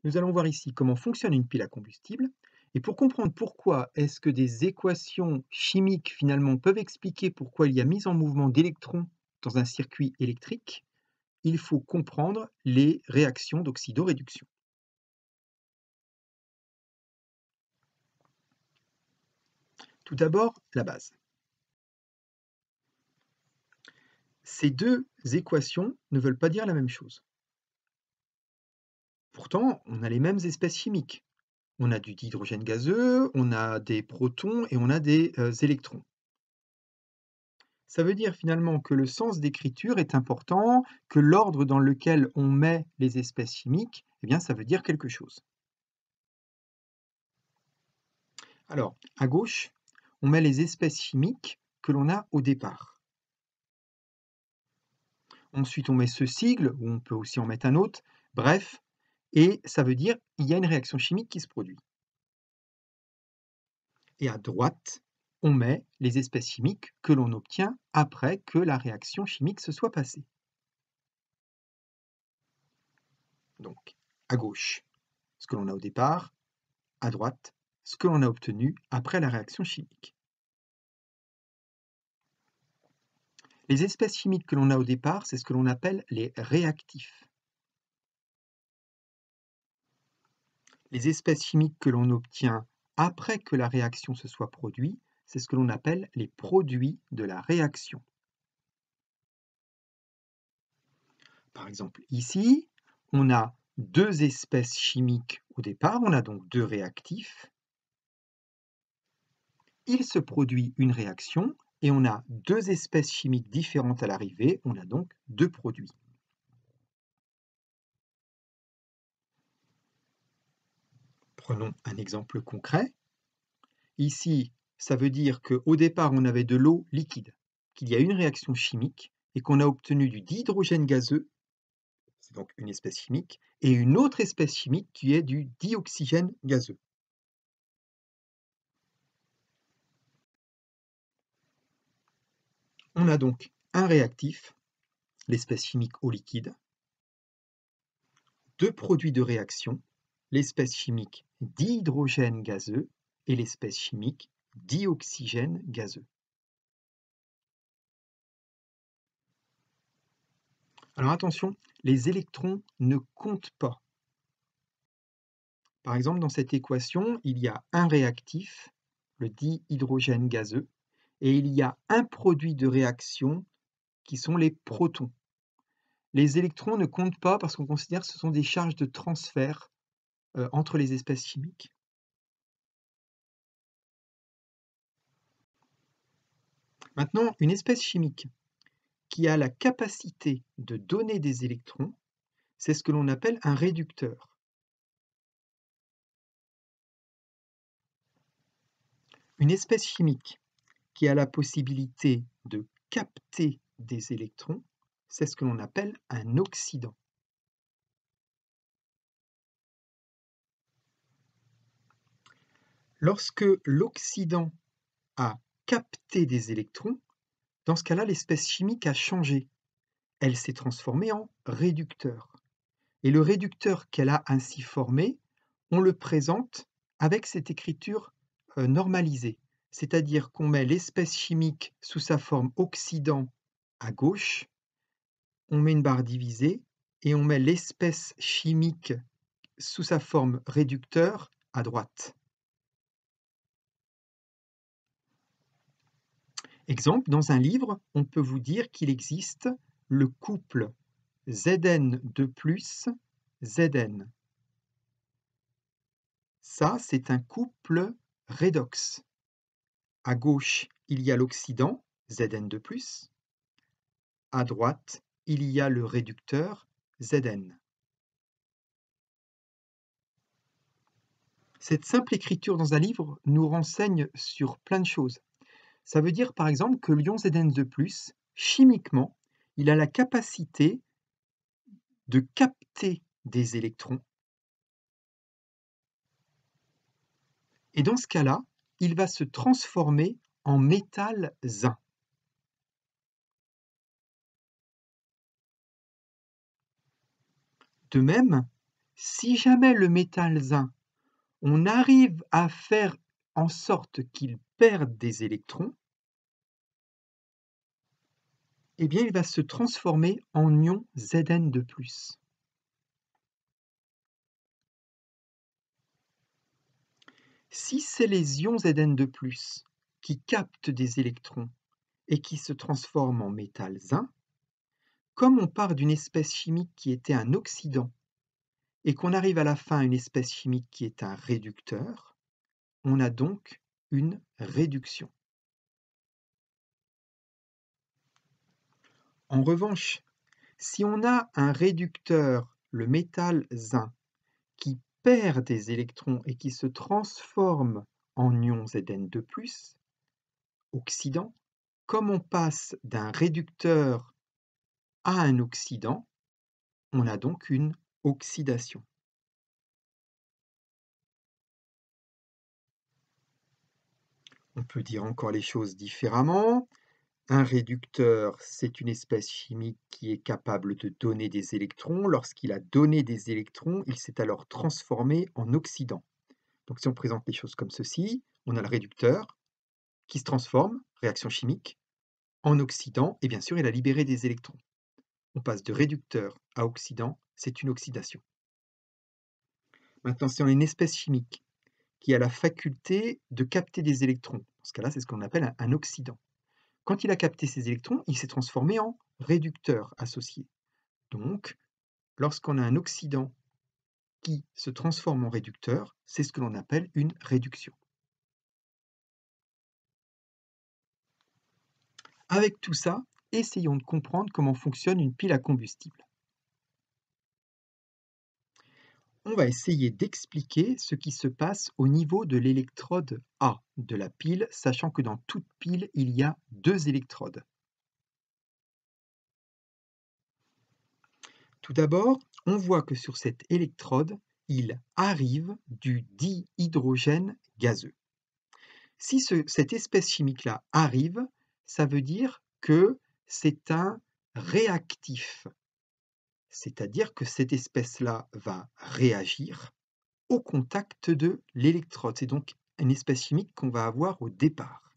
Nous allons voir ici comment fonctionne une pile à combustible. Et pour comprendre pourquoi est-ce que des équations chimiques finalement peuvent expliquer pourquoi il y a mise en mouvement d'électrons dans un circuit électrique, il faut comprendre les réactions d'oxydoréduction. Tout d'abord, la base. Ces deux équations ne veulent pas dire la même chose. Pourtant, on a les mêmes espèces chimiques. On a du dihydrogène gazeux, on a des protons et on a des électrons. Ça veut dire finalement que le sens d'écriture est important, que l'ordre dans lequel on met les espèces chimiques, eh bien, ça veut dire quelque chose. Alors, à gauche, on met les espèces chimiques que l'on a au départ. Ensuite, on met ce sigle, ou on peut aussi en mettre un autre, bref, et ça veut dire qu'il y a une réaction chimique qui se produit. Et à droite, on met les espèces chimiques que l'on obtient après que la réaction chimique se soit passée. Donc, à gauche, ce que l'on a au départ, à droite, ce que l'on a obtenu après la réaction chimique. Les espèces chimiques que l'on a au départ, c'est ce que l'on appelle les réactifs. Les espèces chimiques que l'on obtient après que la réaction se soit produite, c'est ce que l'on appelle les produits de la réaction. Par exemple, ici, on a deux espèces chimiques au départ, on a donc deux réactifs. Il se produit une réaction et on a deux espèces chimiques différentes à l'arrivée, on a donc deux produits. Prenons un exemple concret. Ici, ça veut dire qu'au départ, on avait de l'eau liquide, qu'il y a une réaction chimique et qu'on a obtenu du dihydrogène gazeux, c'est donc une espèce chimique, et une autre espèce chimique qui est du dioxygène gazeux. On a donc un réactif, l'espèce chimique eau liquide, deux produits de réaction, l'espèce chimique dihydrogène gazeux et l'espèce chimique dioxygène gazeux. Alors attention, les électrons ne comptent pas. Par exemple, dans cette équation, il y a un réactif, le dihydrogène gazeux, et il y a un produit de réaction qui sont les protons. Les électrons ne comptent pas parce qu'on considère que ce sont des charges de transfert entre les espèces chimiques. Maintenant, une espèce chimique qui a la capacité de donner des électrons, c'est ce que l'on appelle un réducteur. Une espèce chimique qui a la possibilité de capter des électrons, c'est ce que l'on appelle un oxydant. Lorsque l'oxydant a capté des électrons, dans ce cas-là, l'espèce chimique a changé. Elle s'est transformée en réducteur. Et le réducteur qu'elle a ainsi formé, on le présente avec cette écriture normalisée. C'est-à-dire qu'on met l'espèce chimique sous sa forme oxydant à gauche, on met une barre divisée et on met l'espèce chimique sous sa forme réducteur à droite. Exemple, dans un livre, on peut vous dire qu'il existe le couple Zn2+, Zn. Ça, c'est un couple redox. À gauche, il y a l'oxydant, Zn2+. À droite, il y a le réducteur, Zn. Cette simple écriture dans un livre nous renseigne sur plein de choses. Ça veut dire par exemple que l'ion Zn2+, chimiquement, il a la capacité de capter des électrons. Et dans ce cas-là, il va se transformer en métal zinc. De même, Si jamais le métal zinc, on arrive à faire en sorte qu'il perde des électrons, eh bien il va se transformer en ion Zn de plus. Si c'est les ions Zn de plus qui captent des électrons et qui se transforment en métal zinc, comme on part d'une espèce chimique qui était un oxydant et qu'on arrive à la fin à une espèce chimique qui est un réducteur, on a donc une réduction. En revanche, si on a un réducteur, le métal zinc, qui perd des électrons et qui se transforme en ion Zn2+, oxydant, comme on passe d'un réducteur à un oxydant, on a donc une oxydation. On peut dire encore les choses différemment. Un réducteur, c'est une espèce chimique qui est capable de donner des électrons. Lorsqu'il a donné des électrons, il s'est alors transformé en oxydant. Donc si on présente les choses comme ceci, on a le réducteur qui se transforme, réaction chimique, en oxydant, et bien sûr, il a libéré des électrons. On passe de réducteur à oxydant, c'est une oxydation. Maintenant, si on a une espèce chimique qui a la faculté de capter des électrons, dans ce cas-là, c'est ce qu'on appelle un oxydant. Quand il a capté ces électrons, il s'est transformé en réducteur associé. Donc, lorsqu'on a un oxydant qui se transforme en réducteur, c'est ce que l'on appelle une réduction. Avec tout ça, essayons de comprendre comment fonctionne une pile à combustible. On va essayer d'expliquer ce qui se passe au niveau de l'électrode A de la pile, sachant que dans toute pile, il y a 2 électrodes. Tout d'abord, on voit que sur cette électrode, il arrive du dihydrogène gazeux. Si cette espèce chimique-là arrive, ça veut dire que c'est un réactif, c'est-à-dire que cette espèce-là va réagir au contact de l'électrode. C'est donc une espèce chimique qu'on va avoir au départ.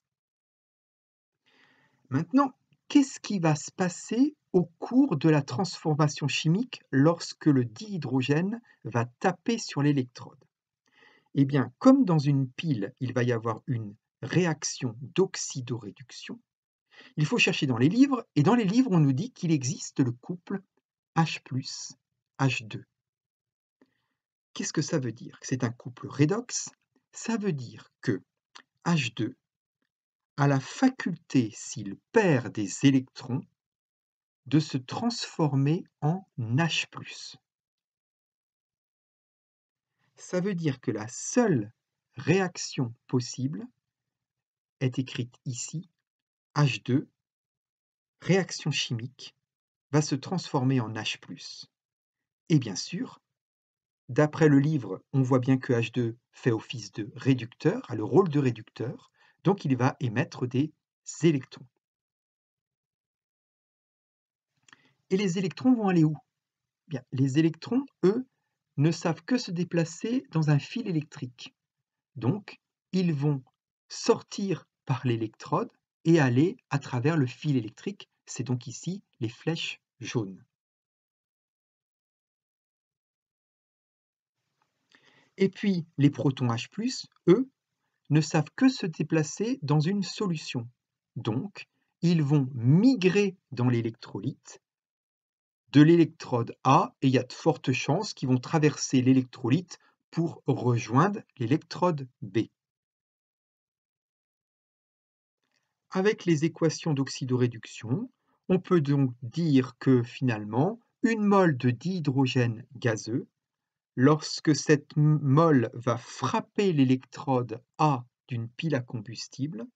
Maintenant, qu'est-ce qui va se passer au cours de la transformation chimique lorsque le dihydrogène va taper sur l'électrode? Eh bien, comme dans une pile, il va y avoir une réaction d'oxydoréduction, il faut chercher dans les livres, et dans les livres, on nous dit qu'il existe le couple H+, H2. Qu'est-ce que ça veut dire? C'est un couple redox. Ça veut dire que H2 a la faculté, s'il perd des électrons, de se transformer en H+. Ça veut dire que la seule réaction possible est écrite ici, H2, réaction chimique, va se transformer en H+. Et bien sûr, d'après le livre, on voit bien que H2 fait office de réducteur, a le rôle de réducteur, donc il va émettre des électrons. Et les électrons vont aller où? Bien, les électrons, eux, ne savent que se déplacer dans un fil électrique. Donc, ils vont sortir par l'électrode et aller à travers le fil électrique. C'est donc ici les flèches jaunes. Et puis, les protons H+, eux, ne savent que se déplacer dans une solution. Donc, ils vont migrer dans l'électrolyte de l'électrode A, et il y a de fortes chances qu'ils vont traverser l'électrolyte pour rejoindre l'électrode B. Avec les équations d'oxydoréduction, on peut donc dire que finalement, une mole de dihydrogène gazeux, lorsque cette mole va frapper l'électrode A d'une pile à combustible,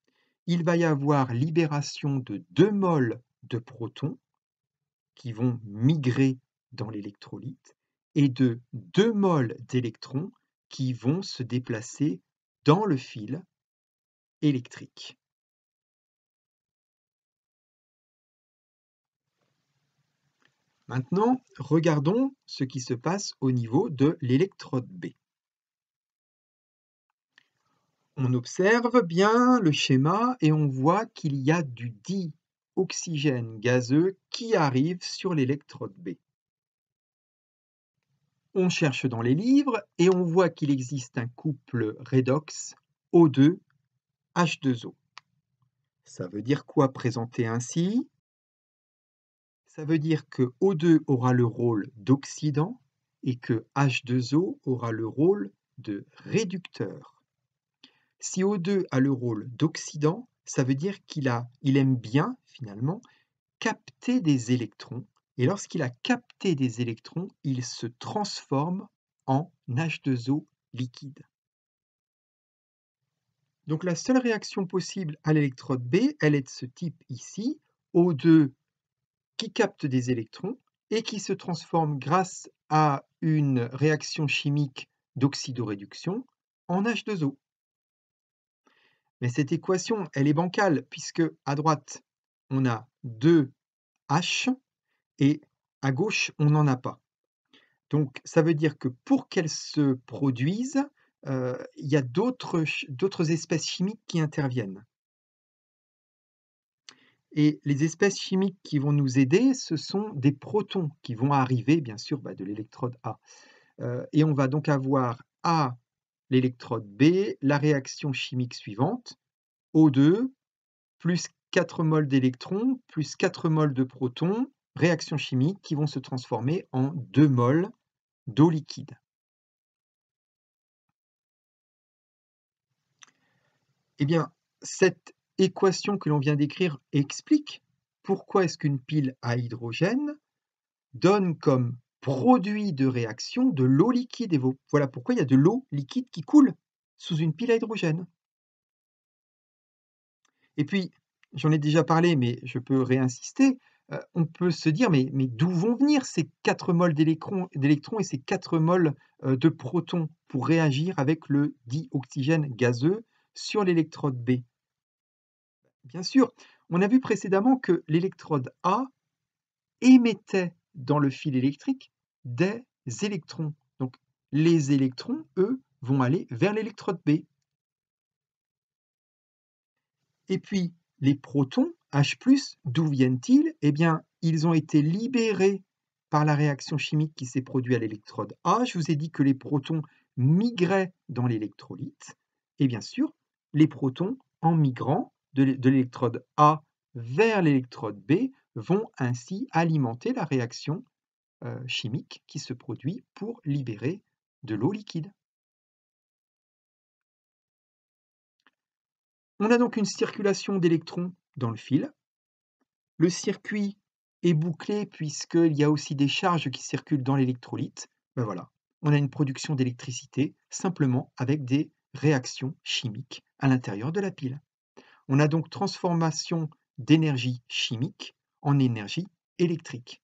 il va y avoir libération de 2 moles de protons qui vont migrer dans l'électrolyte et de 2 moles d'électrons qui vont se déplacer dans le fil électrique. Maintenant, regardons ce qui se passe au niveau de l'électrode B. On observe bien le schéma et on voit qu'il y a du dioxygène gazeux qui arrive sur l'électrode B. On cherche dans les livres et on voit qu'il existe un couple redox O2H2O. Ça veut dire quoi présenté ainsi? Ça veut dire que O2 aura le rôle d'oxydant et que H2O aura le rôle de réducteur. Si O2 a le rôle d'oxydant, ça veut dire il aime bien, finalement, capter des électrons. Et lorsqu'il a capté des électrons, il se transforme en H2O liquide. Donc la seule réaction possible à l'électrode B, elle est de ce type ici, O2 qui capte des électrons et qui se transforme grâce à une réaction chimique d'oxydoréduction en H2O. Mais cette équation, elle est bancale puisque à droite, on a 2H et à gauche, on n'en a pas. Donc ça veut dire que pour qu'elle se produise, il y a d'autres espèces chimiques qui interviennent. Et les espèces chimiques qui vont nous aider, ce sont des protons qui vont arriver, bien sûr, de l'électrode A. Et on va donc avoir à l'électrode B la réaction chimique suivante, O2 plus 4 moles d'électrons plus 4 moles de protons, réaction chimique qui vont se transformer en 2 moles d'eau liquide. Eh bien, cette équation que l'on vient d'écrire explique pourquoi est-ce qu'une pile à hydrogène donne comme produit de réaction de l'eau liquide. Et voilà pourquoi il y a de l'eau liquide qui coule sous une pile à hydrogène. Et puis, j'en ai déjà parlé, mais je peux réinsister, on peut se dire, mais d'où vont venir ces 4 moles d'électrons et ces 4 moles de protons pour réagir avec le dioxygène gazeux sur l'électrode B? Bien sûr, on a vu précédemment que l'électrode A émettait dans le fil électrique des électrons. Donc les électrons, eux, vont aller vers l'électrode B. Et puis les protons, H+, d'où viennent-ils? Eh bien, ils ont été libérés par la réaction chimique qui s'est produite à l'électrode A. Je vous ai dit que les protons migraient dans l'électrolyte. Et bien sûr, les protons, en migrant de l'électrode A vers l'électrode B, vont ainsi alimenter la réaction chimique qui se produit pour libérer de l'eau liquide. On a donc une circulation d'électrons dans le fil. Le circuit est bouclé puisqu'il y a aussi des charges qui circulent dans l'électrolyte. Ben voilà, on a une production d'électricité simplement avec des réactions chimiques à l'intérieur de la pile. On a donc transformation d'énergie chimique en énergie électrique.